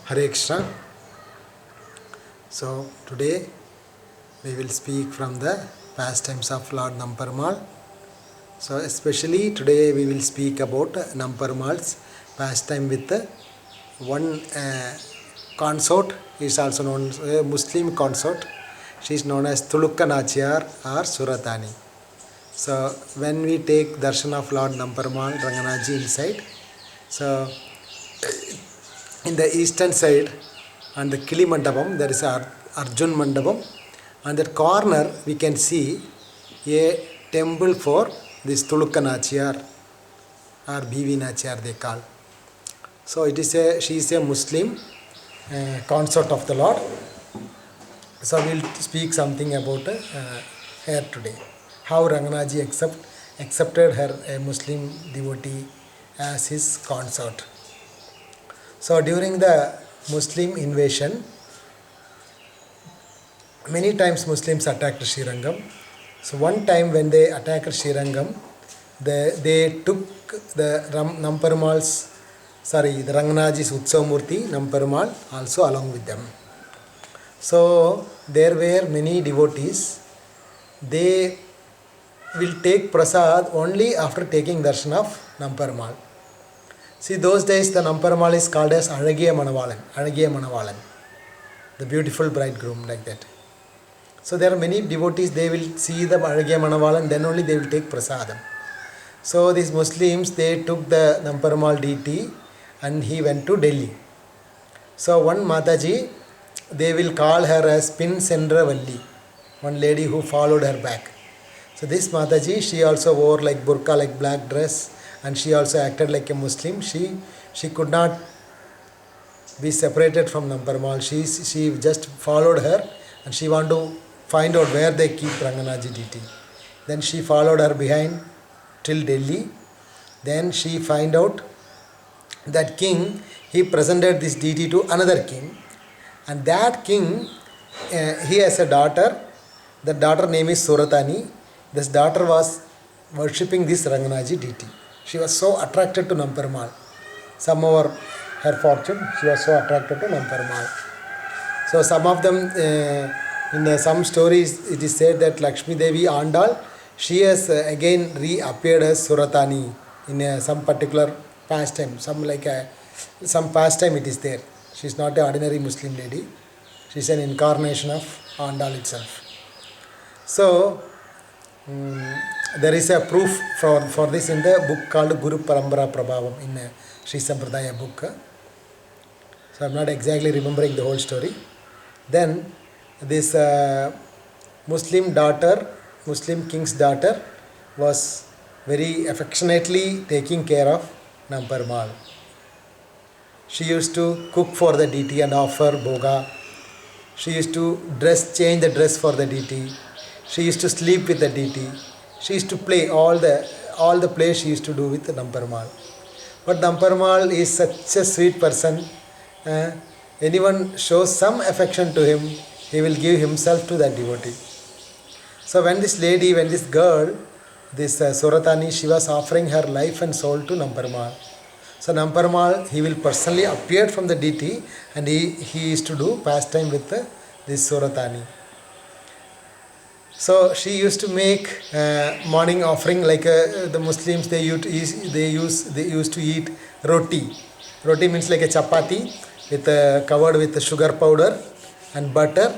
Hare Krishna. So today we will speak from the pastimes of Lord Namparmal. So especially today we will speak about Namparmal's pastime with one consort. Is also known as a Muslim consort. She is known as Tulukka nachiyar or Suratani. So when we take darshan of Lord Namparmal Ranganaji inside, so in the eastern side on the Kili Mandapam there is Arjun Mandapam. On that corner we can see a temple for this Tulukka nachiyar or BV nachiyar they call. So she is a Muslim consort of the Lord. So we will speak something about her today. How Ranganaji accepted her a Muslim devotee as his consort. So during the Muslim invasion, many times Muslims attacked Sri Rangam. So one time when they attacked Sri Rangam, they took the Ranganaji's Utsavamurti, Namparmal, also along with them. So there were many devotees. They will take prasad only after taking darshan of Namparmal. See, those days the Namparmal is called as Alagiya Manavalan, the beautiful bridegroom, like that. So there are many devotees, they will see the Alagiya Manavalan, then only they will take prasadam. So these Muslims, they took the Namparmal deity and he went to Delhi. So one Mataji, they will call her as Pin Sendravalli, one lady who followed her back. So this Mataji, she also wore like burqa, like black dress, and she also acted like a Muslim. She could not be separated from Namparmal. She just followed her and she wanted to find out where they keep Ranganaji deity. Then she followed her behind till Delhi. Then she find out that king, he presented this deity to another king. And that king, he has a daughter. The daughter name is Suratani. This daughter was worshipping this Ranganaji deity. She was so attracted to Namparmal. Somehow her fortune, she was so attracted to Namparmal. So some of them, in some stories, it is said that Lakshmi Devi Andal, she has again reappeared as Suratani in some particular pastime. Some pastime it is there. She is not an ordinary Muslim lady. She is an incarnation of Andal itself. So there is a proof for this in the book called Guru Parambara Prabhavam in Sri Sampradaya book. So I am not exactly remembering the whole story. Then this Muslim king's daughter was very affectionately taking care of Namparmal. She used to cook for the deity and offer bhoga. She used to change the dress for the deity. She used to sleep with the deity. She used to play all the play she used to do with Namparmal. But Namparmal is such a sweet person. Anyone shows some affection to him, he will give himself to that devotee. So when this girl, this Suratani, she was offering her life and soul to Namparmal. So Namparmal, he will personally appear from the deity and he used to do pastime with this Suratani. So she used to make morning offering like the Muslims, they used to eat roti. Roti means like a chapati covered with sugar powder and butter.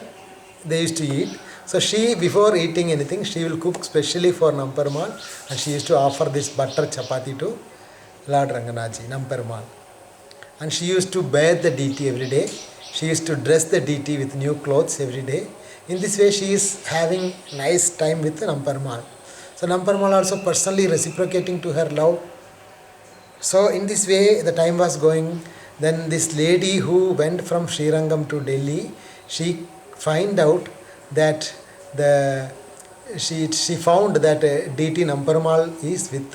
They used to eat. So she, before eating anything, she will cook specially for Namparmal and she used to offer this butter chapati to Lord Ranganaji, Namparmal. And she used to bathe the deity every day. She used to dress the deity with new clothes every day. In this way, she is having nice time with Namparmal. So Namparmal also personally reciprocating to her love. So in this way, the time was going. Then this lady who went from Sri Rangam to Delhi, she find out that she found that deity Namparmal is with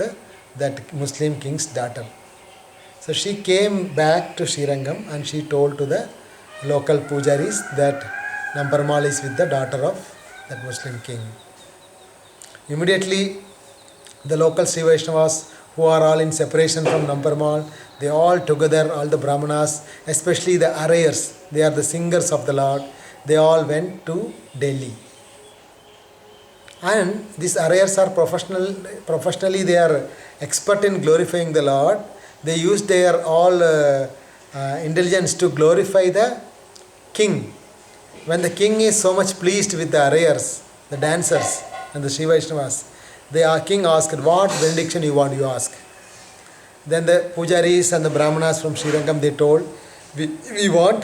that Muslim king's daughter. So she came back to Sri Rangam and she told to the local pujaris that Namparmal is with the daughter of that Muslim king. Immediately the local Sri Vaishnavas who are all in separation from Namparmal, they all together, all the Brahmanas, especially the arrayers, they are the singers of the Lord, they all went to Delhi. And these arrayers are professionally they are expert in glorifying the Lord. They use their all intelligence to glorify the king. When the king is so much pleased with the arrayers, the dancers and the Sri Vaishnavas, the king asked, what benediction you want, you ask. Then the pujaris and the brahmanas from Sri Rangam, they told, we want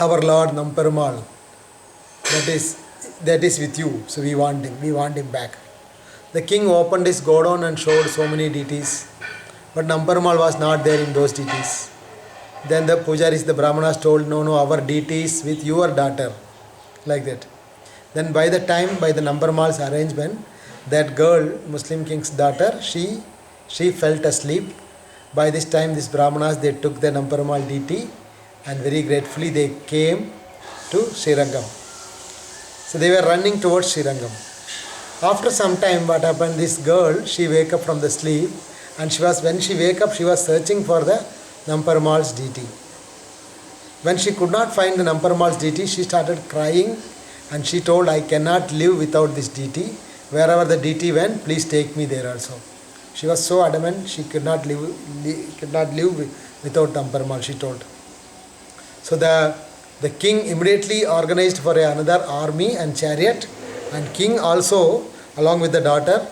our Lord Namperumal, that is with you, so we want him back. The king opened his godown and showed so many deities, but Namperumal was not there in those deities. Then the pujaris, the brahmanas told, no, our deity is with your daughter, like that. Then by the Namperumal's arrangement, that girl, Muslim king's daughter, she fell asleep. By this time, these brahmanas, they took the Namperumal deity and very gratefully they came to Sri Rangam. So they were running towards Sri Rangam. After some time, what happened? This girl, she wake up from the sleep, and when she wake up, she was searching for the Namperumal's deity. When she could not find the Namperumal's deity, she started crying, and she told, I cannot live without this deity. Wherever the deity went, please take me there also. She was so adamant, she could not live without Namperumal, she told. So the king immediately organized for another army and chariot, and king also, along with the daughter,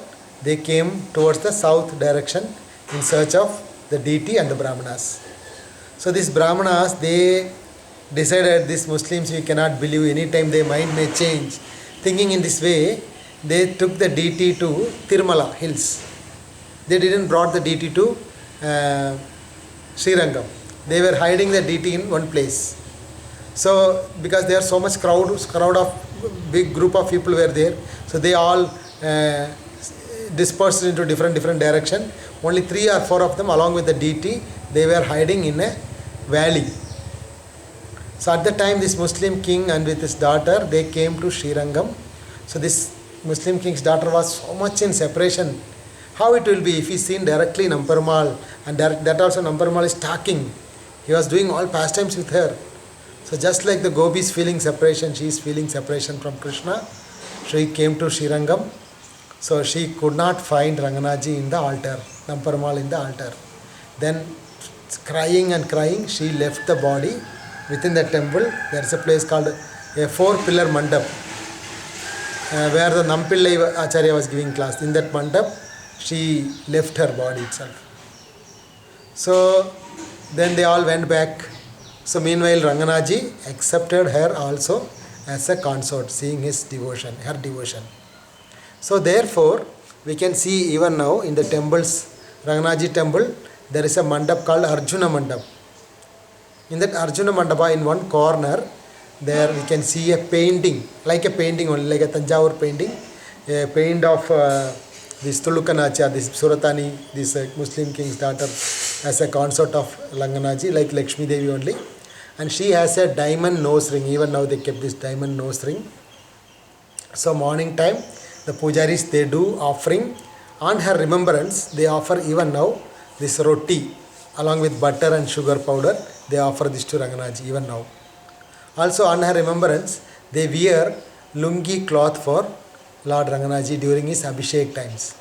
they came towards the south direction in search of the deity and the brahmanas. So these brahmanas, they decided, these Muslims, we cannot believe, anytime their mind may change. Thinking in this way, they took the deity to Tirumala hills. They didn't brought the deity to Sri Rangam. They were hiding the deity in one place. So because there are so much crowd of big group of people were there, so they all dispersed into different direction. Only 3 or 4 of them, along with the deity, they were hiding in a valley. So at the time, this Muslim king and with his daughter, they came to Sri Rangam. So this Muslim king's daughter was so much in separation. How it will be if he seen directly Namperumal, and that also Namperumal is talking. He was doing all pastimes with her. So just like the gopi is feeling separation, she is feeling separation from Krishna. She came to Sri Rangam. So she could not find Ranganathji in the altar, Namperumal in the altar. Then crying and crying, she left the body within the temple. There is a place called a 4-pillar mandap, where the Nampillai Acharya was giving class. In that mandap, she left her body itself. So then they all went back. So meanwhile, Ranganathji accepted her also as a consort, seeing his devotion, her devotion. So therefore, we can see even now in the temples, Ranganathji temple, there is a mandap called Arjuna Mandap. In that Arjuna Mandapa, in one corner, there we can see a painting, like a painting only, like a Tanjavur painting, a paint of this Tulukka nachiyar, this Suratani, this Muslim king's daughter, as a consort of Ranganathji, like Lakshmi Devi only. And she has a diamond nose ring. Even now they kept this diamond nose ring. So morning time, the pujaris, they do offering. On her remembrance, they offer even now this roti along with butter and sugar powder. They offer this to Ranganathji even now. Also on her remembrance, they wear lungi cloth for Lord Ranganathji during his Abhishek times.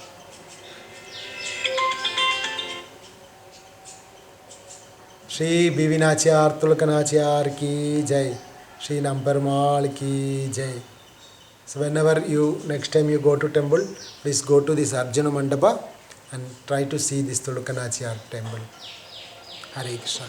Sri B.V. Nachiyar, Tulukka Nachiyar ki jai. Sri Namperumal ki jai. So whenever next time you go to temple, please go to this Arjuna Mandapa and try to see this Tulukka Nachiyar temple. Hare Krishna.